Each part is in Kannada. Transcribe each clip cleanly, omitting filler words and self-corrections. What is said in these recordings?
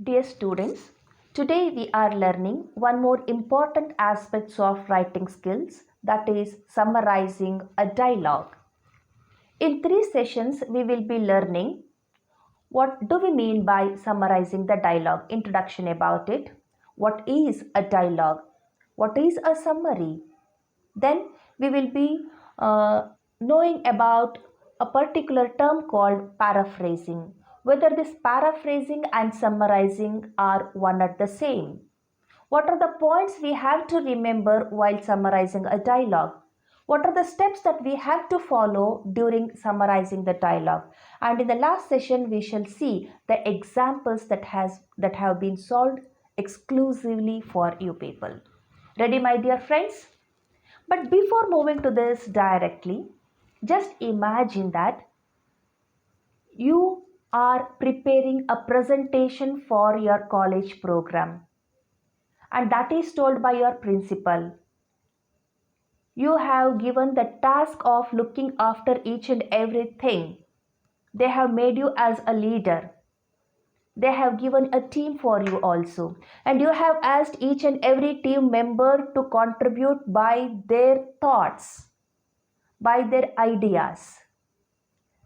Dear students, today we are learning one more important aspect of writing skills, that is summarizing a dialogue. In 3 sessions we will be learning what do we mean by summarizing the dialogue, introduction about it, what is a dialogue, what is a summary. Then we will be knowing about a particular term called paraphrasing, whether this paraphrasing and summarizing are one and the same. What are the points we have to remember while summarizing a dialogue? What are the steps that we have to follow during summarizing the dialogue? And in the last session, we shall see the examples that have been solved exclusively for you people. Ready, my dear friends? But before moving to this directly, just imagine that you are preparing a presentation for your college program, and that is told by your principal. You have given the task of looking after each and everything. They have made you as a leader. They have given a team for you also. And you have asked each and every team member to contribute by their thoughts, by their ideas.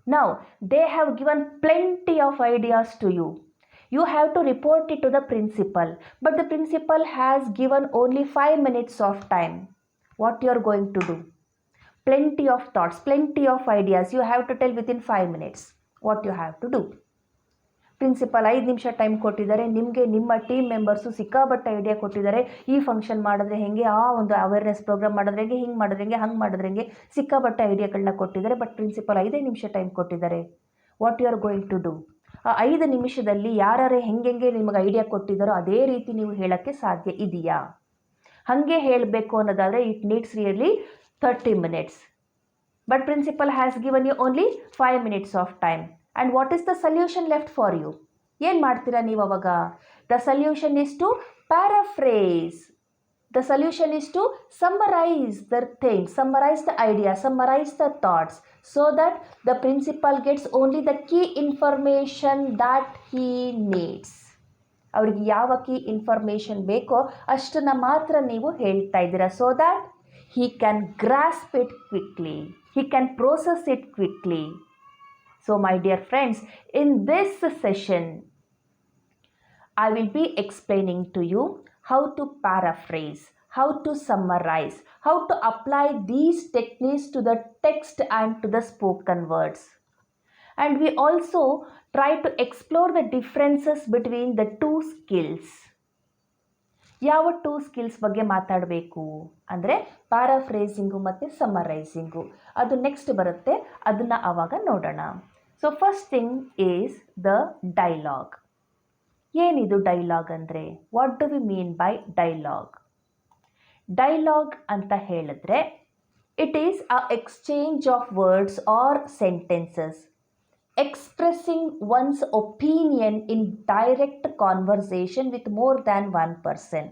Now, they have given plenty of ideas to you. You have to report it to the principal, but the principal has given only 5 minutes of time. What you are going to do? Plenty of thoughts, plenty of ideas. You have to tell within 5 minutes what you have to do. Principal 5 ನಿಮಿಷ ಟೈಮ್ ಕೊಟ್ಟಿದ್ದಾರೆ, ನಿಮಗೆ ನಿಮ್ಮ ಟೀಮ್ ಮೆಂಬರ್ಸು ಸಿಕ್ಕಾಬಟ್ಟೆ ಐಡಿಯಾ ಕೊಟ್ಟಿದ್ದಾರೆ. ಈ ಫಂಕ್ಷನ್ ಮಾಡಿದ್ರೆ ಹೆಂಗೆ, ಆ ಒಂದು ಅವೇರ್ನೆಸ್ ಪ್ರೋಗ್ರಾಮ್ ಮಾಡಿದ್ರೆ ಹೆಂಗೆ, ಹಿಂಗೆ ಮಾಡಿದ್ರೆ ಹೆಂಗೆ, ಹಂಗೆ ಮಾಡಿದ್ರೆ ಹೆಂಗೆ, ಸಿಕ್ಕಾಬಟ್ಟೆ ಐಡಿಯಾಗಳನ್ನ ಕೊಟ್ಟಿದ್ದಾರೆ. ಬಟ್ ಪ್ರಿನ್ಸಿಪಲ್ 5 ನಿಮಿಷ ಟೈಮ್ ಕೊಟ್ಟಿದ್ದಾರೆ. What you are going to do? ಆ 5 ನಿಮಿಷದಲ್ಲಿ ಯಾರೇ ಹೆಂಗೆ ನಿಮಗೆ ಐಡಿಯಾ ಕೊಟ್ಟಿದ್ದಾರೋ ಅದೇ ರೀತಿ ನೀವು ಹೇಳೋಕ್ಕೆ ಸಾಧ್ಯ ಇದೆಯಾ? ಹಾಗೆ ಹೇಳಬೇಕು ಅನ್ನೋದಾದರೆ it needs really 30 minutes. But principal has given you only 5 minutes of time. And what is the solution left for you? ಏನು ಮಾಡ್ತೀರಾ ನೀವು ಅವಾಗ? The solution is to paraphrase. The solution is to summarize the things, summarize the idea, summarize the thoughts, so that the principal gets only the key information that he needs. ಅವ್ರಿಗೆ ಯಾವ ಕೀ ಇನ್ಫಾರ್ಮೇಷನ್ ಬೇಕೋ ಅಷ್ಟನ್ನು ಮಾತ್ರ ನೀವು ಹೇಳ್ತಾ ಇದ್ದೀರಾ, so that he can grasp it quickly, he can process it quickly. So my dear friends, in this session I will be explaining to you how to paraphrase, how to summarize, how to apply these techniques to the text and to the spoken words. And we also try to explore the differences between the two skills. ಯಾವ 2 ಸ್ಕಿಲ್ಸ್ ಬಗ್ಗೆ ಮಾತಾಡಬೇಕು ಅಂದರೆ ಪ್ಯಾರಾಫ್ರೇಸಿಂಗು ಮತ್ತು ಸಮ್ಮರೈಸಿಂಗು. ಅದು ನೆಕ್ಸ್ಟ್ ಬರುತ್ತೆ, ಅದನ್ನು ಆವಾಗ ನೋಡೋಣ. So first thing is the dialogue. ಏನಿದು ಡೈಲಾಗ್ ಅಂದರೆ? What do we mean by dialogue? Dialogue ಅಂತ ಹೇಳಿದ್ರೆ it is a exchange of words or sentences expressing one's opinion in direct conversation with more than one person.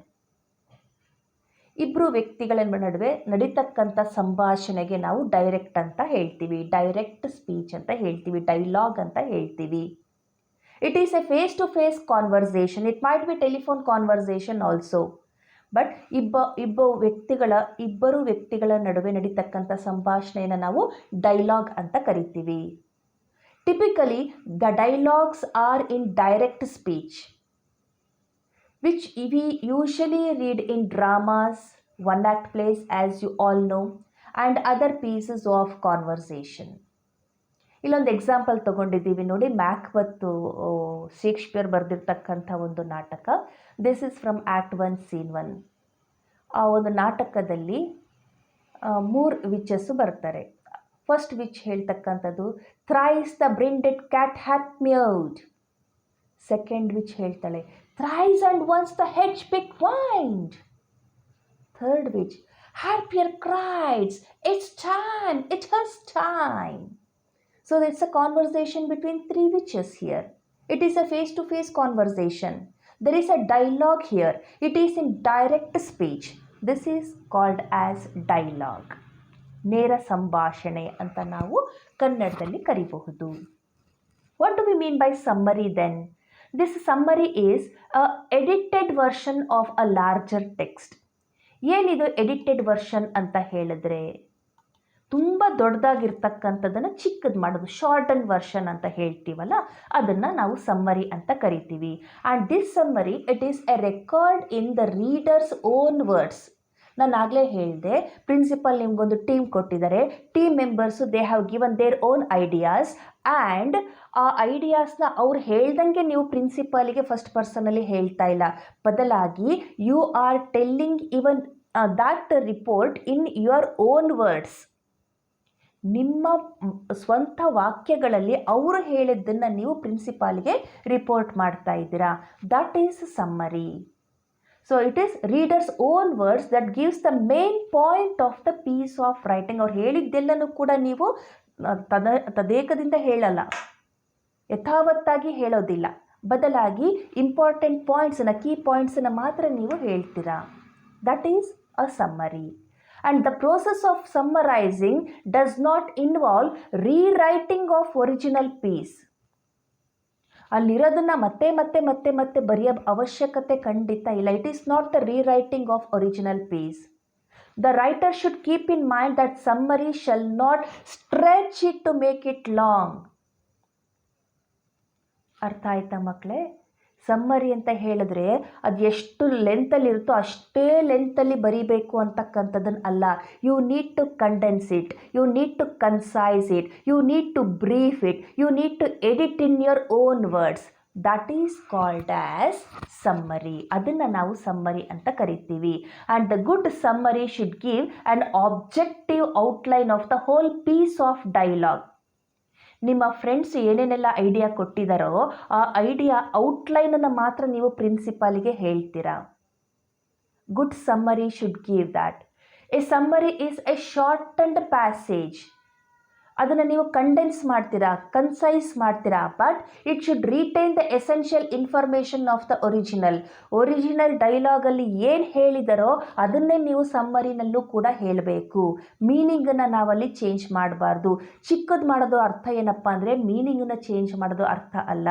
ಇಬ್ಬರು ವ್ಯಕ್ತಿಗಳ ನಡುವೆ ನಡೀತಕ್ಕಂಥ ಸಂಭಾಷಣೆಗೆ ನಾವು ಡೈರೆಕ್ಟ್ ಅಂತ ಹೇಳ್ತೀವಿ, ಡೈರೆಕ್ಟ್ ಸ್ಪೀಚ್ ಅಂತ ಹೇಳ್ತೀವಿ, ಡೈಲಾಗ್ ಅಂತ ಹೇಳ್ತೀವಿ. It is a face to face conversation. It might be telephone conversation also. But ಇಬ್ಬರು ವ್ಯಕ್ತಿಗಳ ನಡುವೆ ನಡೀತಕ್ಕಂಥ ಸಂಭಾಷಣೆಯನ್ನು ನಾವು ಡೈಲಾಗ್ ಅಂತ ಕರಿತೀವಿ. Typically, the dialogues are in direct speech, which we usually read in dramas, one-act plays, as you all know, and other pieces of conversation. ಇಲ್ಲೊಂದು ಎಕ್ಸಾಂಪಲ್ ತಗೊಂಡಿದ್ದೀವಿ ನೋಡಿ, ಮ್ಯಾಕ್ಬೆತ್ ಶೇಕ್ಸ್ಪಿಯರ್ ಬರೆದಿರ್ತಕ್ಕಂಥ ಒಂದು ನಾಟಕ. This is from act 1 Scene 1. ಆ ಒಂದು ನಾಟಕದಲ್ಲಿ 3 ವಿಚಸ್ಸು ಬರ್ತಾರೆ. ಫಸ್ಟ್ ವಿಚ್ ಹೇಳ್ತಕ್ಕಂಥದ್ದು, thrice the brinded cat hath mewed. Second witch ಹೇಳ್ತಾಳೆ, thrice and once the hedge pig whined. Third witch, Harpier cries, it's time, it has time. So it's a conversation between 3 witches here. It is a face-to-face conversation. There is a dialogue here. It is in direct speech. This is called as dialogue. ನೇರ ಸಂಭಾಷಣೆ ಅಂತ ನಾವು ಕನ್ನಡದಲ್ಲಿ ಕರಿಬಹುದು. What do we mean by summary then? This summary is a edited version of a larger text. ಏನಿದು ಎಡಿಟೆಡ್ ವರ್ಷನ್ ಅಂತ ಹೇಳಿದ್ರೆ, ತುಂಬ ದೊಡ್ಡದಾಗಿರ್ತಕ್ಕಂಥದ್ದನ್ನು ಚಿಕ್ಕದು ಮಾಡೋದು, ಶಾರ್ಟನ್ ವರ್ಷನ್ ಅಂತ ಹೇಳ್ತೀವಲ್ಲ, ಅದನ್ನು ನಾವು ಸಮ್ಮರಿ ಅಂತ ಕರಿತೀವಿ. And this summary it is A record in the readers own words. ನಾನು ಆಗಲೇ ಹೇಳಿದೆ, ಪ್ರಿನ್ಸಿಪಲ್ ನಿಮಗೊಂದು ಟೀಮ್ ಕೊಟ್ಟಿದ್ದಾರೆ, team members they have given their own ideas and ಆ ಐಡಿಯಾಸ್ನ ಅವ್ರು ಹೇಳ್ದಂಗೆ ನೀವು ಪ್ರಿನ್ಸಿಪಾಲಿಗೆ ಫಸ್ಟ್ ಪರ್ಸನಲ್ಲಿ ಹೇಳ್ತಾ ಇಲ್ಲ, ಬದಲಾಗಿ you are telling even that report in your own words. ನಿಮ್ಮ ಸ್ವಂತ ವಾಕ್ಯಗಳಲ್ಲಿ ಅವರು ಹೇಳಿದ್ದನ್ನು ನೀವು ಪ್ರಿನ್ಸಿಪಾಲ್ಗೆ ರಿಪೋರ್ಟ್ ಮಾಡ್ತಾ ಇದ್ದೀರಾ. That is summary. So it is reader's own words that gives the main point of the piece of writing. ಅವ್ರು ಹೇಳಿದ್ದೆಲ್ಲನೂ ಕೂಡ ನೀವು ತದೇಕದಿಂದ ಹೇಳಲ್ಲ, ಯಥಾವತ್ತಾಗಿ ಹೇಳೋದಿಲ್ಲ, ಬದಲಾಗಿ ಇಂಪಾರ್ಟೆಂಟ್ ಪಾಯಿಂಟ್ಸನ್ನು, ಕೀ ಪಾಯಿಂಟ್ಸನ್ನು ಮಾತ್ರ ನೀವು ಹೇಳ್ತೀರಾ. That is a summary. And the process of summarizing does not involve rewriting of original piece. ಅಲ್ಲಿರೋದನ್ನು ಮತ್ತೆ ಮತ್ತೆ ಮತ್ತೆ ಮತ್ತೆ ಬರೆಯೋ ಅವಶ್ಯಕತೆ ಖಂಡಿತ ಇಲ್ಲ. It is not the rewriting of original piece. The writer should keep in mind that summary shall not stretch it to make it long. ಅರ್ಥ ಆಯ್ತಾ ಮಕ್ಕಳೇ? ಸಮ್ಮರಿ ಅಂತ ಹೇಳಿದ್ರೆ ಅದು ಎಷ್ಟು ಲೆಂತಲ್ಲಿರುತ್ತೋ ಅಷ್ಟೇ ಲೆಂತಲ್ಲಿ ಬರೀಬೇಕು ಅಂತಕ್ಕಂಥದ್ದನ್ನು ಅಲ್ಲ. You need to condense it, you need to concise it, you need to brief it, you need to edit in your own words. That is called as summary. ಅದನ್ನು ನಾವು ಸಮ್ಮರಿ ಅಂತ ಕರಿತೀವಿ. And the good summary should give an objective outline of the whole piece of dialogue. ನಿಮ್ಮ ಫ್ರೆಂಡ್ಸ್ ಏನೇನೆಲ್ಲ ಐಡಿಯಾ ಕೊಟ್ಟಿದ್ದಾರೋ ಆ ಐಡಿಯಾ ಔಟ್ಲೈನನ್ನು ಮಾತ್ರ ನೀವು ಪ್ರಿನ್ಸಿಪಾಲಿಗೆ ಹೇಳ್ತೀರಾ. Good summary should give that. A summary is a shortened passage. ಅದನ್ನು ನೀವು ಕಂಡೆನ್ಸ್ ಮಾಡ್ತೀರಾ, ಕನ್ಸೈಸ್ ಮಾಡ್ತೀರಾ, but it should retain the essential information of the original ಡೈಲಾಗಲ್ಲಿ ಏನು ಹೇಳಿದಾರೋ ಅದನ್ನೇ ನೀವು ಸಮ್ಮರಿನಲ್ಲೂ ಕೂಡ ಹೇಳಬೇಕು. ಮೀನಿಂಗನ್ನು ನಾವಲ್ಲಿ ಚೇಂಜ್ ಮಾಡಬಾರ್ದು. ಚಿಕ್ಕದು ಮಾಡೋದು ಅರ್ಥ ಏನಪ್ಪ ಅಂದರೆ ಮೀನಿಂಗನ್ನು ಚೇಂಜ್ ಮಾಡೋದು ಅರ್ಥ ಅಲ್ಲ.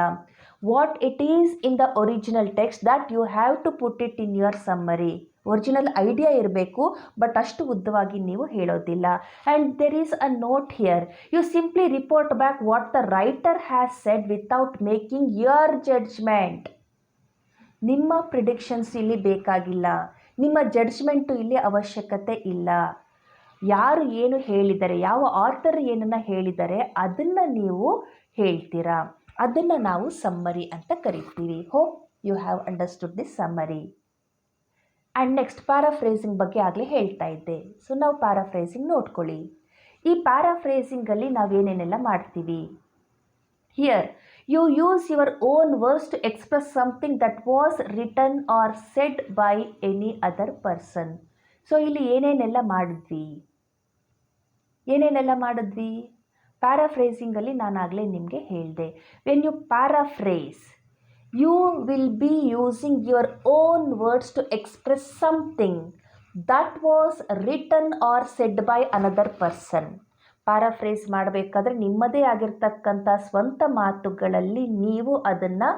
What it is in the original text that you have to put it in your summary. Original idea ಇರಬೇಕು, ಬಟ್ ಅಷ್ಟು ಉದ್ದವಾಗಿ ನೀವು ಹೇಳೋದಿಲ್ಲ. And there is a note here. You simply report back what the writer has said without making your judgement. ನಿಮ್ಮ ಪ್ರಿಡಿಕ್ಷನ್ಸ್ ಇಲ್ಲಿ ಬೇಕಾಗಿಲ್ಲ, ನಿಮ್ಮ ಜಡ್ಜ್ಮೆಂಟು ಇಲ್ಲಿ ಅವಶ್ಯಕತೆ ಇಲ್ಲ. ಯಾರು ಏನು ಹೇಳಿದ್ದಾರೆ, ಯಾವ ಆಥರ್ ಏನನ್ನು ಹೇಳಿದ್ದಾರೆ ಅದನ್ನು ನೀವು ಹೇಳ್ತೀರಾ. ಅದನ್ನು ನಾವು ಸಮ್ಮರಿ ಅಂತ ಕರಿತೀವಿ. Hope you have understood this summary. And next paraphrasing ಬಗ್ಗೆ ಆಗಲೇ ಹೇಳ್ತಾ ಇದ್ದೆ. ಸೊ ನಾವು ಪ್ಯಾರಾಫ್ರೇಸಿಂಗ್ ನೋಡ್ಕೊಳ್ಳಿ. ಈ ಪ್ಯಾರಾಫ್ರೇಸಿಂಗಲ್ಲಿ ನಾವೇನೇನೆಲ್ಲ ಮಾಡ್ತೀವಿ. Here you use your own words to express something that was written or said by any other person. So ಇಲ್ಲಿ ಏನೇನೆಲ್ಲ ಮಾಡಿದ್ವಿ ಪ್ಯಾರಾಫ್ರೇಸಿಂಗಲ್ಲಿ ನಾನಾಗಲೇ ನಿಮಗೆ ಹೇಳಿದೆ. When you paraphrase, you will be using your own words to express something that was written or said by another person. Paraphrase ಮಾಡಬೇಕಾದ್ರೆ ನಿಮ್ಮದೇ ಆಗಿರ್ತಕ್ಕಂಥ ಸ್ವಂತ ಮಾತುಗಳಲ್ಲಿ ನೀವು ಅದನ್ನು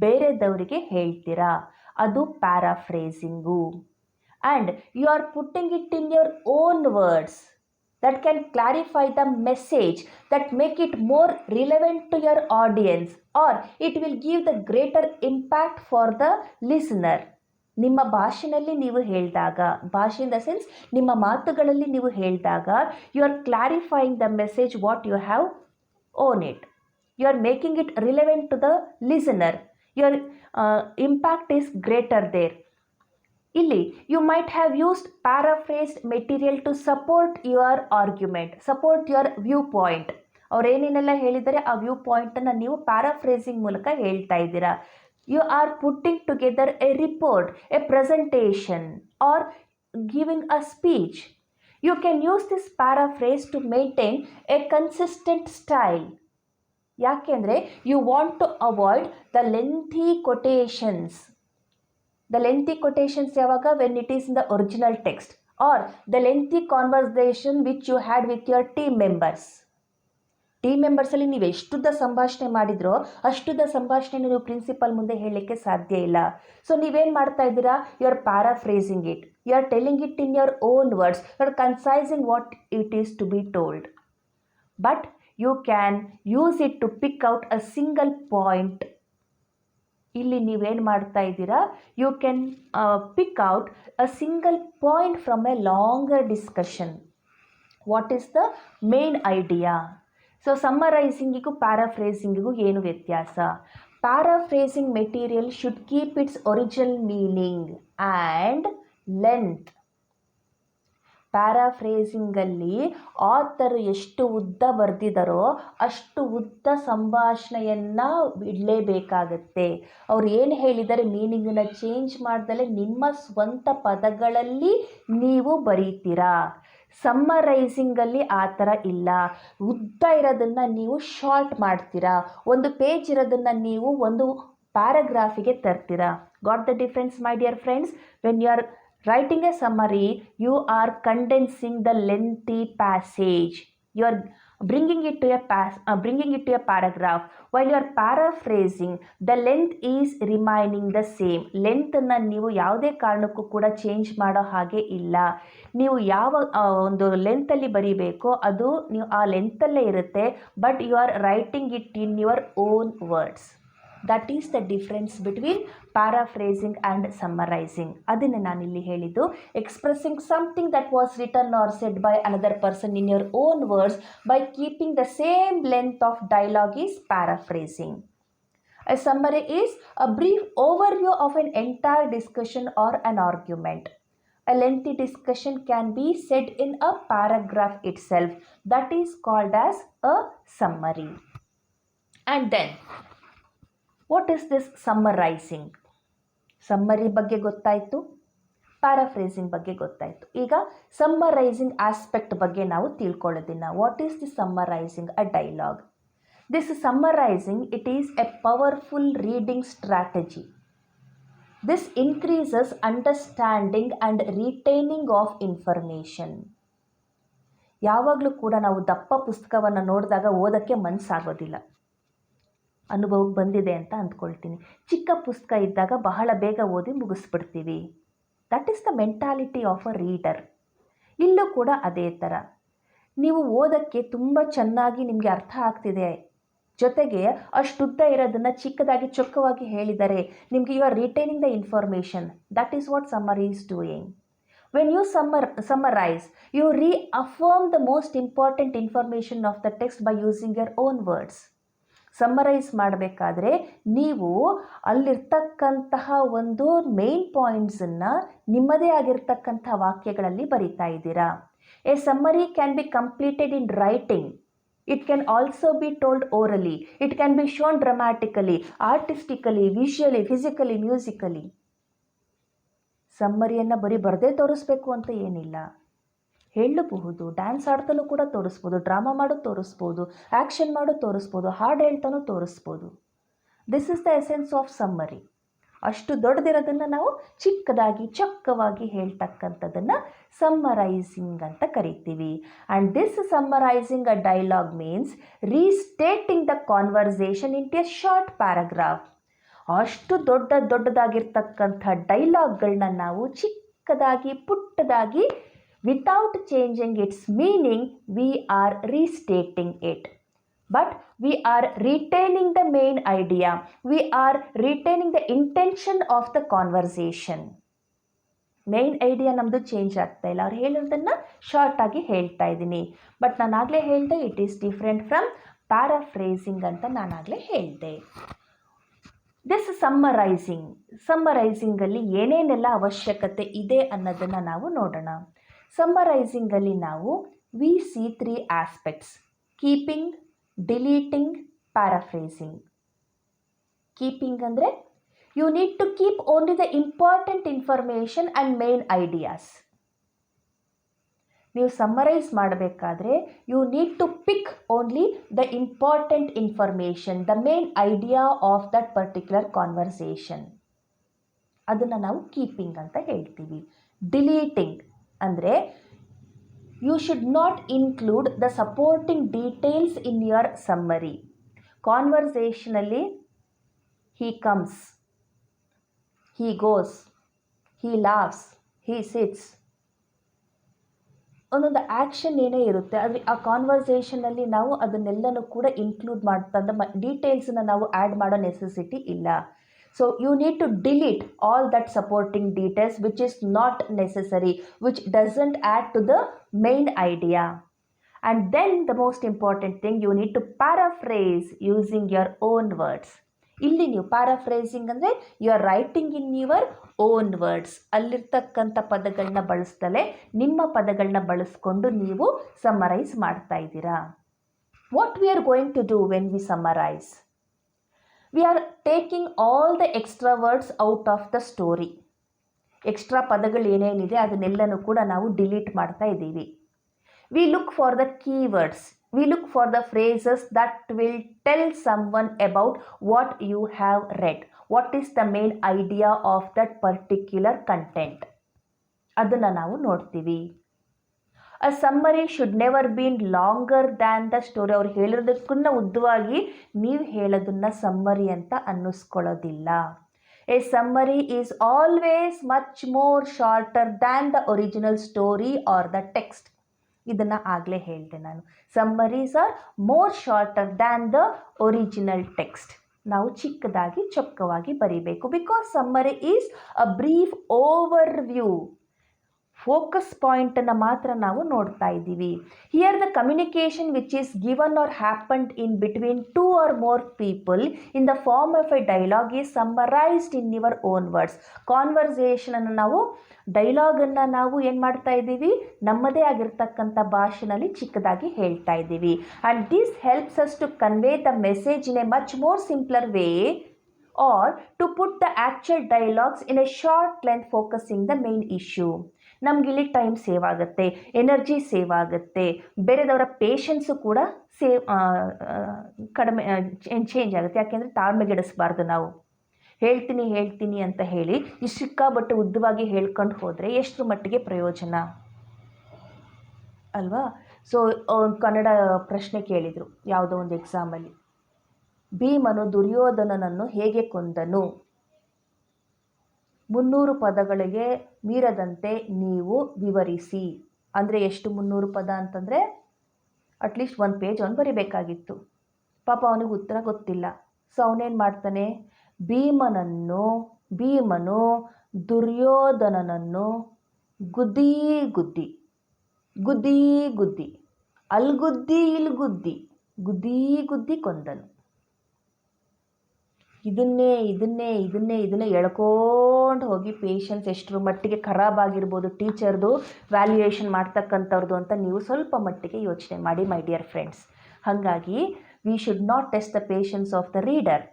ಬೇರೆದವರಿಗೆ ಹೇಳ್ತೀರಾ. ಅದು paraphrasing. And you are putting it in your own words that can clarify the message, that make it more relevant to your audience, or it will give the greater impact for the listener. ನಿಮ್ಮ ಭಾಷೆಯಲ್ಲಿ ನೀವು ಹೇಳಿದಾಗ, ಭಾಷೆ ಇನ್ ದ ಸೆನ್ಸ್ ನಿಮ್ಮ ಮಾತುಗಳಲ್ಲಿ ನೀವು ಹೇಳಿದಾಗ, you are clarifying the message what you have own it. You are making it relevant to the listener. Your impact is greater there. ಇಲ್ಲಿ you might have used paraphrased material to support your argument, support your view point. ಅವ್ರು ಏನೇನೆಲ್ಲ ಹೇಳಿದರೆ ಆ ವ್ಯೂ ಪಾಯಿಂಟನ್ನು ನೀವು ಪ್ಯಾರಾಫ್ರೇಸಿಂಗ್ ಮೂಲಕ ಹೇಳ್ತಾ ಇದ್ದೀರಾ. You are putting together a report, a presentation or giving a speech. You can use this paraphrase to maintain a consistent style. ಯಾಕೆಂದರೆ you want to avoid the lengthy quotations. The lengthy quotations yavaga when it is in the original text, or the lengthy conversation which you had with your team members. Team ಮೆಂಬರ್ಸಲ್ಲಿ ನೀವು ಎಷ್ಟುದ್ದ ಸಂಭಾಷಣೆ ಮಾಡಿದ್ರೋ ಅಷ್ಟುದ್ದ ಸಂಭಾಷಣೆ ನೀವು ಪ್ರಿನ್ಸಿಪಲ್ ಮುಂದೆ ಹೇಳಲಿಕ್ಕೆ ಸಾಧ್ಯ ಇಲ್ಲ. ಸೊ ನೀವೇನು ಮಾಡ್ತಾ ಇದ್ದೀರಾ, you are paraphrasing it, you are telling it in your own words, you are concising what it is to be told. But you can use it to pick out a single point. ಇಲ್ಲಿ ನೀವೇನು ಮಾಡ್ತಾ ಇದ್ದೀರಾ, you can pick out a single point from a longer discussion. What is the main idea? So ಸಮ್ಮರೈಸಿಂಗಿಗೂ ಪ್ಯಾರಾಫ್ರೇಸಿಂಗಿಗೂ ಏನು ವ್ಯತ್ಯಾಸ? Paraphrasing material should keep its original meaning and length. ಪ್ಯಾರಾಫ್ರೇಸಿಂಗಲ್ಲಿ author ಎಷ್ಟು ಉದ್ದ ಬರೆದಿದ್ದಾರೋ ಅಷ್ಟು ಉದ್ದ ಸಂಭಾಷಣೆಯನ್ನು ಇಡಲೇಬೇಕಾಗತ್ತೆ. ಅವ್ರು ಏನು ಹೇಳಿದ್ದಾರೆ ಮೀನಿಂಗನ್ನು ಚೇಂಜ್ ಮಾಡ್ದಲೇ ನಿಮ್ಮ ಸ್ವಂತ ಪದಗಳಲ್ಲಿ ನೀವು ಬರೀತೀರಾ. ಸಮ್ಮರೈಸಿಂಗಲ್ಲಿ ಆ ಥರ ಇಲ್ಲ. ಉದ್ದ ಇರೋದನ್ನು ನೀವು ಶಾರ್ಟ್ ಮಾಡ್ತೀರಾ, ಒಂದು ಪೇಜ್ ಇರೋದನ್ನು ನೀವು ಒಂದು ಪ್ಯಾರಾಗ್ರಾಫಿಗೆ ತರ್ತೀರಾ. Got the difference my dear friends? When you are writing a summary, you are condensing the lengthy passage. You are bringing it to a paragraph. While you are paraphrasing, the length is remaining the same. ಲೆಂತನ್ನು ನೀವು ಯಾವುದೇ ಕಾರಣಕ್ಕೂ ಕೂಡ ಚೇಂಜ್ ಮಾಡೋ ಹಾಗೆ ಇಲ್ಲ. ನೀವು ಯಾವ ಒಂದು ಲೆಂತಲ್ಲಿ ಬರೀಬೇಕೋ ಅದು ನೀವು ಆ ಲೆಂತಲ್ಲೇ ಇರುತ್ತೆ. But you are writing it in your own words. That is the difference between paraphrasing and summarising. ಅದನ್ನೇ ನಾನಿಲ್ಲಿ ಹೇಳಿದ್ದು. Expressing something that was written or said by another person in your own words by keeping the same length of dialogue is paraphrasing. A summary is a brief overview of an entire discussion or an argument. A lengthy discussion can be said in a paragraph itself. That is called as a summary. And then what is this summarising? Summary ಬಗ್ಗೆ ಗೊತ್ತಾಯಿತು, ಪ್ಯಾರಾಫ್ರೇಸಿಂಗ್ ಬಗ್ಗೆ ಗೊತ್ತಾಯಿತು. ಈಗ ಸಮ್ಮರೈಸಿಂಗ್ ಆಸ್ಪೆಕ್ಟ್ ಬಗ್ಗೆ ನಾವು ತಿಳ್ಕೊಳ್ಳೋದಿಲ್ಲ. What is the summarizing a dialogue? This summarizing it is a powerful reading strategy. This increases understanding and retaining of information. ಯಾವಾಗಲೂ ಕೂಡ ನಾವು ದಪ್ಪ ಪುಸ್ತಕವನ್ನು ನೋಡಿದಾಗ ಓದೋಕ್ಕೆ ಮನಸ್ಸಾಗೋದಿಲ್ಲ. ಅನುಭವಕ್ಕೆ ಬಂದಿದೆ ಅಂತ ಅಂದ್ಕೊಳ್ತೀನಿ. ಚಿಕ್ಕ ಪುಸ್ತಕ ಇದ್ದಾಗ ಬಹಳ ಬೇಗ ಓದಿ ಮುಗಿಸ್ಬಿಡ್ತೀವಿ. That is the mentality of a reader. ಇಲ್ಲೂ ಕೂಡ ಅದೇ ಥರ. ನೀವು ಓದೋಕ್ಕೆ ತುಂಬ ಚೆನ್ನಾಗಿ ನಿಮಗೆ ಅರ್ಥ ಆಗ್ತಿದೆ, ಜೊತೆಗೆ ಅಷ್ಟುದ್ದ ಇರೋದನ್ನು ಚಿಕ್ಕದಾಗಿ ಚೊಕ್ಕವಾಗಿ ಹೇಳಿದರೆ ನಿಮಗೆ you are retaining the information. That is what summary is doing. When you summarize, you reaffirm the most important information of the text by using your own words. Summarise ಮಾಡಬೇಕಾದ್ರೆ ನೀವು ಅಲ್ಲಿರ್ತಕ್ಕಂತಹ ಒಂದು ಮೇನ್ ಪಾಯಿಂಟ್ಸನ್ನು ನಿಮ್ಮದೇ ಆಗಿರ್ತಕ್ಕಂಥ ವಾಕ್ಯಗಳಲ್ಲಿ ಬರಿತಾ ಇದ್ದೀರಾ. A summary can be completed in writing. It can also be told orally. It can be shown dramatically, artistically, visually, physically, musically. ಸಮ್ಮರಿಯನ್ನು ಬರೀ ಬರದೇ ತೋರಿಸ್ಬೇಕು ಅಂತ ಏನಿಲ್ಲ. ಹೇಳಬಹುದು, ಡ್ಯಾನ್ಸ್ ಆಡ್ತಾನೂ ಕೂಡ ತೋರಿಸ್ಬೋದು, ಡ್ರಾಮಾ ಮಾಡೋದು ತೋರಿಸ್ಬೋದು, ಆ್ಯಕ್ಷನ್ ಮಾಡೋದು ತೋರಿಸ್ಬೋದು, ಹಾಡು ಹೇಳ್ತಾನೂ ತೋರಿಸ್ಬೋದು. This is the essence of summary. ಅಷ್ಟು ದೊಡ್ಡದಿರೋದನ್ನು ನಾವು ಚಿಕ್ಕದಾಗಿ ಚೊಕ್ಕವಾಗಿ ಹೇಳ್ತಕ್ಕಂಥದ್ದನ್ನು ಸಮ್ಮರೈಸಿಂಗ್ ಅಂತ ಕರಿತೀವಿ. And this summarizing a dialogue means restating the conversation in a short paragraph. ಅಷ್ಟು ದೊಡ್ಡದಾಗಿರ್ತಕ್ಕಂಥ ಡೈಲಾಗ್ಗಳನ್ನ ನಾವು ಚಿಕ್ಕದಾಗಿ ಪುಟ್ಟದಾಗಿ without changing its meaning, we are restating it. But we are retaining the main idea. We are retaining the intention of the conversation. Main idea ನಮ್ಮದು ಚೇಂಜ್ ಆಗ್ತಾ ಇಲ್ಲ. ಅವ್ರು ಹೇಳೋದನ್ನು ಶಾರ್ಟಾಗಿ ಹೇಳ್ತಾ ಇದ್ದೀನಿ. ಬಟ್ ನಾನು ಆಗಲೇ ಹೇಳಿದೆ, it is different from paraphrasing ಅಂತ ನಾನಾಗಲೇ ಹೇಳಿದೆ. ದಿಸ್ ಸಮ್ಮರೈಸಿಂಗಲ್ಲಿ ಏನೇನೆಲ್ಲ ಅವಶ್ಯಕತೆ ಇದೆ ಅನ್ನೋದನ್ನು ನಾವು ನೋಡೋಣ. ಸಮ್ಮರೈಸಿಂಗಲ್ಲಿ ನಾವು we see 3 aspects: keeping, deleting, paraphrasing. Keeping ಅಂದರೆ you need to keep only the important information and main ideas. ನೀವು ಸಮ್ಮರೈಸ್ ಮಾಡಬೇಕಾದ್ರೆ you need to pick only the important information, the main idea of that particular conversation. ಅದನ್ನು ನಾವು ಕೀಪಿಂಗ್ ಅಂತ ಹೇಳ್ತೀವಿ. ಡಿಲೀಟಿಂಗ್ ಅಂದರೆ You should not include the supporting details in your summary. Conversationally, he comes, he goes, he laughs, he sits. ಒಂದೊಂದು ಆ್ಯಕ್ಷನ್ ಏನೇ ಇರುತ್ತೆ ಆದರೆ ಆ ಕಾನ್ವರ್ಸೇಷನಲ್ಲಿ ನಾವು ಅದನ್ನೆಲ್ಲನೂ ಕೂಡ ಇನ್ಕ್ಲೂಡ್ ಮಾಡ್ತಾ ಡೀಟೇಲ್ಸನ್ನ ನಾವು ಆ್ಯಡ್ ಮಾಡೋ ನೆಸೆಸಿಟಿ ಇಲ್ಲ. So you need to delete all that supporting details which is not necessary, which doesn't add to the main idea. And then the most important thing, you need to paraphrase using your own words. ಇಲ್ಲಿ ನೀವು ಪ್ಯಾರಾಫ್ರೇಸಿಂಗ್ ಅಂದರೆ you are writing in your own words. ಅಲ್ಲಿರ್ತಕ್ಕಂಥ ಪದಗಳನ್ನ ಬಳಸ್ದಲೇ ನಿಮ್ಮ ಪದಗಳನ್ನ ಬಳಸ್ಕೊಂಡು ನೀವು ಸಮ್ಮರೈಸ್ ಮಾಡ್ತಾ ಇದ್ದೀರಾ. What we are going to do when we summarise? We are taking all the extra words out of the story. Extra ಪದಗಳು ಏನೇನಿದೆ ಅದನ್ನೆಲ್ಲನೂ ಕೂಡ ನಾವು ಡಿಲೀಟ್ ಮಾಡ್ತಾ ಇದ್ದೀವಿ. We look for the keywords. We look for the phrases that will tell someone about what you have read. What is the main idea of that particular content? ಅದನ್ನು ನಾವು ನೋಡ್ತೀವಿ. A summary should never be longer than the story. ಅವ್ರು ಹೇಳಿರೋದಕ್ಕನ್ನ ಉದ್ದವಾಗಿ ನೀವು ಹೇಳೋದನ್ನ ಸಮ್ಮರಿ ಅಂತ ಅನ್ನಿಸ್ಕೊಳ್ಳೋದಿಲ್ಲ. A summary is always much more shorter than the original story or the text. ಇದನ್ನು ಆಗಲೇ ಹೇಳಿದೆ ನಾನು. Summaries are more shorter than the original text. ನಾವು ಚಿಕ್ಕದಾಗಿ ಚೊಕ್ಕವಾಗಿ ಬರೀಬೇಕು. Because summary is a brief overview. Focus ಪಾಯಿಂಟನ್ನು ಮಾತ್ರ ನಾವು ನೋಡ್ತಾ ಇದ್ದೀವಿ. Here the communication which is given or happened in between two or more people in the form of a dialogue is summarized in your own words. ಕಾನ್ವರ್ಸೇಷನನ್ನು ನಾವು ಡೈಲಾಗನ್ನು ನಾವು ಏನು ಮಾಡ್ತಾ ಇದ್ದೀವಿ, ನಮ್ಮದೇ ಆಗಿರ್ತಕ್ಕಂಥ ಭಾಷೆನಲ್ಲಿ ಚಿಕ್ಕದಾಗಿ ಹೇಳ್ತಾ ಇದ್ದೀವಿ. And this helps us to convey the message in a much more simpler way, or to put the actual dialogues in a short length focusing the main issue. ನಮಗಿಲ್ಲಿ ಟೈಮ್ ಸೇವ್ ಆಗುತ್ತೆ, ಎನರ್ಜಿ ಸೇವ್ ಆಗುತ್ತೆ, ಬೇರೆದವರ ಪೇಷನ್ಸು ಕೂಡ ಕಡಿಮೆ ಚೇಂಜ್ ಆಗುತ್ತೆ. ಯಾಕೆಂದರೆ ತಾಳ್ಮೆಗೆಡಿಸ್ಬಾರ್ದು. ನಾವು ಹೇಳ್ತೀನಿ ಅಂತ ಹೇಳಿ ಸಿಕ್ಕಾಬಟ್ಟು ಉದ್ದವಾಗಿ ಹೇಳ್ಕೊಂಡು ಹೋದರೆ ಎಷ್ಟರ ಮಟ್ಟಿಗೆ ಪ್ರಯೋಜನ ಅಲ್ವಾ? ಸೊ ಕನ್ನಡ ಪ್ರಶ್ನೆ ಕೇಳಿದರು ಯಾವುದೋ ಒಂದು ಎಕ್ಸಾಮಲ್ಲಿ, ಭೀಮನು ದುರ್ಯೋಧನನನ್ನು ಹೇಗೆ ಕೊಂದನು? 300 ಪದಗಳಿಗೆ ಮೀರದಂತೆ ನೀವು ವಿವರಿಸಿ. ಅಂದರೆ ಎಷ್ಟು 300 ಪದ ಅಂತಂದರೆ ಅಟ್ಲೀಸ್ಟ್ 1 ಪೇಜ್ ಅವನು ಬರಿಬೇಕಾಗಿತ್ತು. ಪಾಪ ಅವನಿಗೆ ಉತ್ತರ ಗೊತ್ತಿಲ್ಲ. ಸೊ ಅವನೇನು ಮಾಡ್ತಾನೆ, ಭೀಮನು ದುರ್ಯೋಧನನನ್ನು ಗುದ್ದಿ ಅಲ್ಗುದ್ದಿ ಗುದ್ದಿ ಕೊಂದನು. ಇದನ್ನೇ ಎಳ್ಕೊಂಡು ಹೋಗಿ ಪೇಷನ್ಸ್ ಎಷ್ಟರ ಮಟ್ಟಿಗೆ ಖರಾಬ್ ಆಗಿರ್ಬೋದು ಟೀಚರ್ದು, ವ್ಯಾಲ್ಯೂಯೇಷನ್ ಮಾಡ್ತಕ್ಕಂಥವ್ರದ್ದು ಅಂತ ನೀವು ಸ್ವಲ್ಪ ಮಟ್ಟಿಗೆ ಯೋಚನೆ ಮಾಡಿ ಮೈ ಡಿಯರ್ ಫ್ರೆಂಡ್ಸ್. ಹಾಗಾಗಿ we should not test the patience of the reader.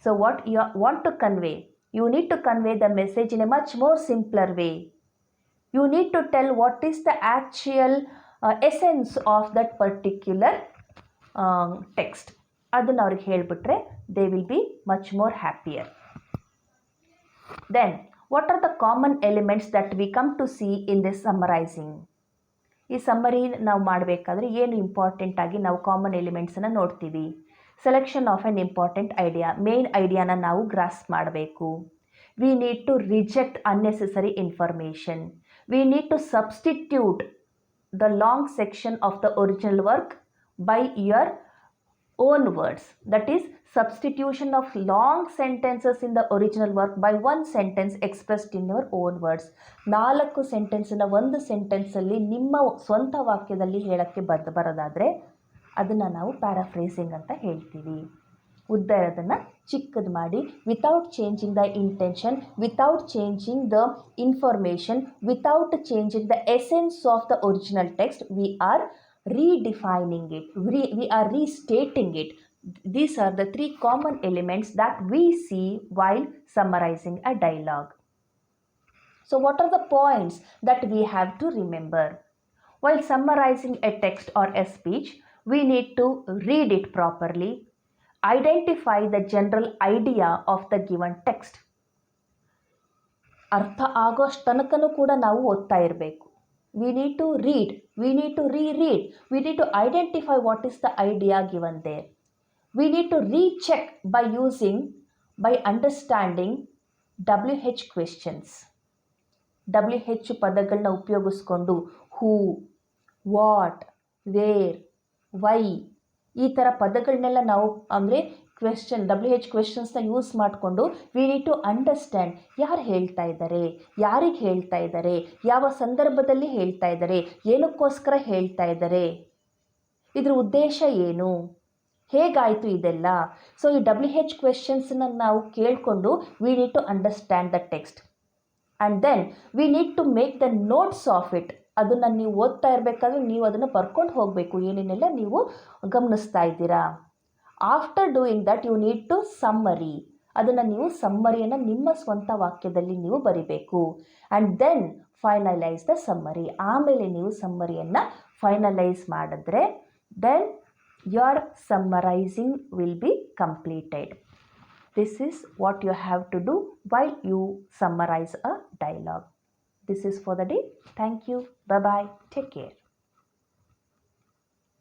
So what you want to convey, you need to convey the message in a much more simpler way. You need to tell what is the actual essence of that particular text. ಅದನ್ನು ಅವ್ರಿಗೆ ಹೇಳಿಬಿಟ್ರೆ they will be much more happier. Then, what are the common elements that we come to see in this summarizing? ಈ ಸಮ್ಮರಿ ನಾವು ಮಾಡಬೇಕಾದ್ರೆ ಏನು ಇಂಪಾರ್ಟೆಂಟ್ ಆಗಿ ನಾವು ಕಾಮನ್ ಎಲಿಮೆಂಟ್ಸನ್ನು ನೋಡ್ತೀವಿ. Selection of an important idea, main ಐಡಿಯಾನ ನಾವು ಗ್ರಾಸ್ ಮಾಡಬೇಕು. We need to reject unnecessary information. We need to substitute the long section of the original work by your own words. That is substitution of long sentences in the original work by one sentence expressed in your own words. 4 ಸೆಂಟೆನ್ಸನ್ನು ಒಂದು ಸೆಂಟೆನ್ಸಲ್ಲಿ ನಿಮ್ಮ ಸ್ವಂತ ವಾಕ್ಯದಲ್ಲಿ ಹೇಳೋಕ್ಕೆ ಬರೋದಾದರೆ ಅದನ್ನು ನಾವು ಪ್ಯಾರಾಫ್ರೇಸಿಂಗ್ ಅಂತ ಹೇಳ್ತೀವಿ. ಉದ್ದ ಇರೋದನ್ನು ಚಿಕ್ಕದು ಮಾಡಿ, without changing the intention, without changing the information, without changing the essence of the original text, we are redefining it, we are restating it. These are the 3 common elements that we see while summarizing a dialogue. So what are the points that we have to remember? While summarizing a text or a speech, we need to read it properly, identify the general idea of the given text. ಅರ್ಥ ಆಗೋಷ್ಟು ತನಕನೂ ಕೂಡ ನಾವು ಓದ್ತಾ ಇರಬೇಕು. we need to read, we need to reread, we need to identify what is the idea given there. We need to recheck by understanding WH questions. WH ಪದಗಳನ್ನ ಉಪಯೋಗಿಸ್ಕೊಂಡು ಹೂ, ವಾಟ್, ವೇರ್, ವೈ ಈ ಥರ ಪದಗಳನ್ನೆಲ್ಲ ನಾವು ಅಂದರೆ WH ಕ್ವೆಶನ್ಸ್ನ ಯೂಸ್ ಮಾಡಿಕೊಂಡು ವಿ ನೀಡ್ ಟು ಅಂಡರ್ಸ್ಟ್ಯಾಂಡ್ ಯಾರು ಹೇಳ್ತಾ ಇದ್ದಾರೆ, ಯಾರಿಗೆ ಹೇಳ್ತಾ ಇದ್ದಾರೆ, ಯಾವ ಸಂದರ್ಭದಲ್ಲಿ ಹೇಳ್ತಾ ಇದ್ದಾರೆ, ಏನಕ್ಕೋಸ್ಕರ ಹೇಳ್ತಾ ಇದ್ದಾರೆ, ಇದ್ರ ಉದ್ದೇಶ ಏನು, ಹೇಗಾಯಿತು ಇದೆಲ್ಲ. ಸೊ ಈ WH ಕ್ವೆಶನ್ಸನ್ನ ನಾವು ಕೇಳಿಕೊಂಡು we need to understand the text and then we need to make the notes of it. ಅದನ್ನು ನೀವು ಓದ್ತಾ ಇರಬೇಕಾದ್ರೆ ನೀವು ಅದನ್ನು ಬರ್ಕೊಂಡು ಹೋಗಬೇಕು, ಏನೇನೆಲ್ಲ ನೀವು ಗಮನಿಸ್ತಾ ಇದ್ದೀರಾ. After doing that you need to summary. ಅದನ್ನು ನೀವು ಸಮ್ಮರಿಯನ್ನು ನಿಮ್ಮ ಸ್ವಂತ ವಾಕ್ಯದಲ್ಲಿ ನೀವು ಬರಿಬೇಕು. And then finalise the summary. ಆಮೇಲೆ ನೀವು ಸಮ್ಮರಿಯನ್ನು ಫೈನಲೈಸ್ ಮಾಡಿದ್ರೆ then your summarizing will be completed. This is what you have to do while you summarize a dialogue. This is for the day. Thank you. Bye bye. Take care.